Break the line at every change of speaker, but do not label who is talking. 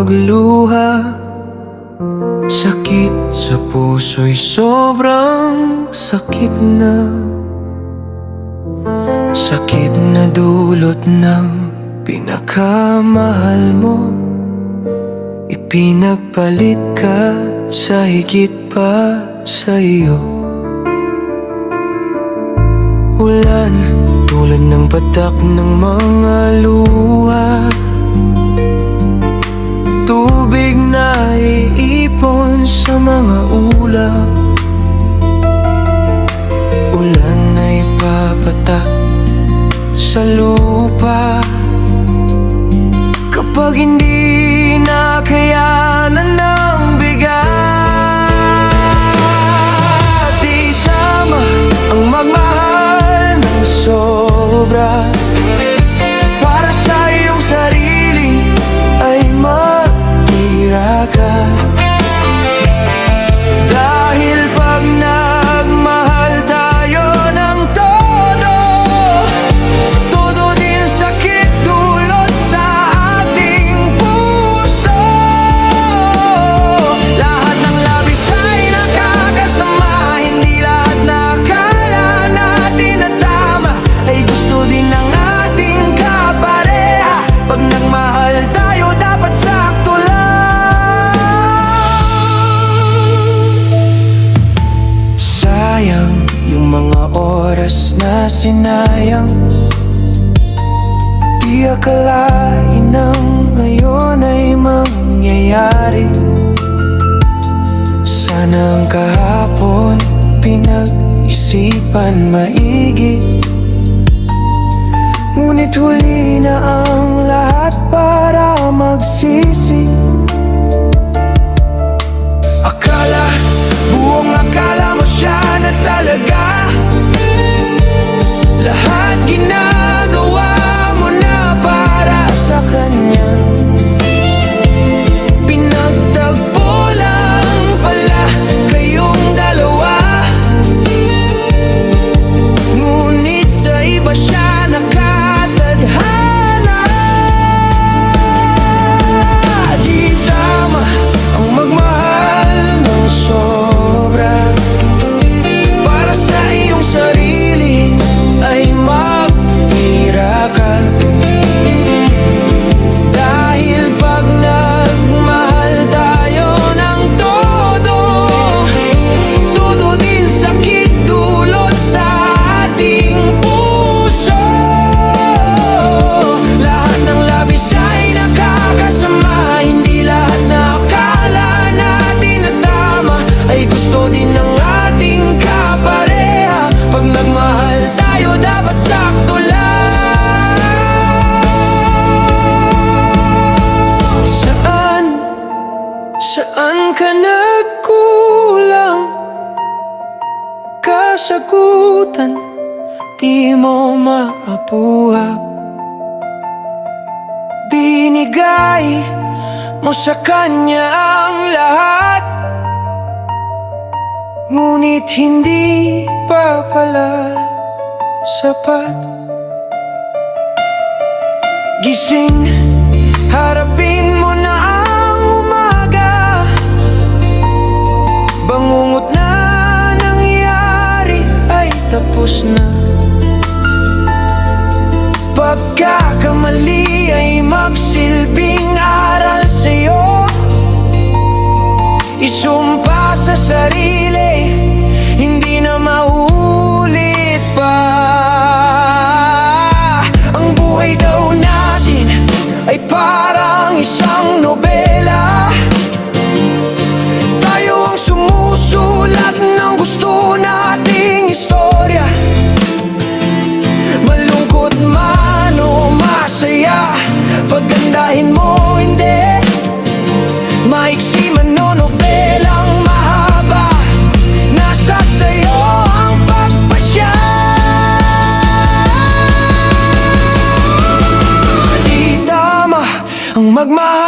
magluha. Sakit sa puso'y sobrang sakit na. Sakit na dulot ng pinakamahal mo. Ipinagpalit ka sa higit pa sa iyo. Ulan tulad ng patak ng mga luha. Tubig na iipon sa mga ulap. Ulan ay papatak sa lupa. Kapag hindi na kayanan ng bigat, di tama ang magmahal ng sobra. Para sa iyong sarili ay matira ka. Dahil pag nagmahal tayo ng todo, todo din sakit dulot sa ating puso. Lahat ng labis ay nakakasama. Hindi lahat na akala natin na tama ay gusto din ng ating kapareha. Pag nagmahal tayo dapat sakto lang. Sayang yung mga oras na sinayang. Di akalain ng ngayon ay mangyayari. Sana ang kahapon pinag-isipan maigi. Ngunit huli na ang lahat para magsisi. Buong akala mo siya na talaga. Lahat ginagawa mo na para sa kanya. Pinagtagpo lang pala kayong dalawa. Ngunit sa iba siya nakatadhana. Di tama ang magmahal ng sobra. Para sa iyong sarili ay magtira ka. Dahil pag nagmahal tayo ng todo, todo din sakit dulot sa ating puso. Lahat ng labis ay nakakasama. Hindi lahat na akala natin na tama ay gusto din ng ating kapareha. Pag nagmahal tayo dapat sakto lang. Saan ka nagkulang? Kasagutan di mo maabuhap. Binigay mo sa kanya ang lahat. Ngunit hindi pa pala sapat. Gising, harapin mo na ang umaga. Bangungot na nangyari ay tapos na. Pagkakamali ay magsilbing aral sa'yo. Isumpa sa sarili, hindi na maulit pa. Ang buhay daw natin ay parang isang nobela. Tayo ang sumusulat ng gusto nating istorya. Malungkot man o masaya, pagandahin mo hindi. Maiksi man o nobelang mahaba, nasa sayo ang pagpasya. Di tama ang magmahal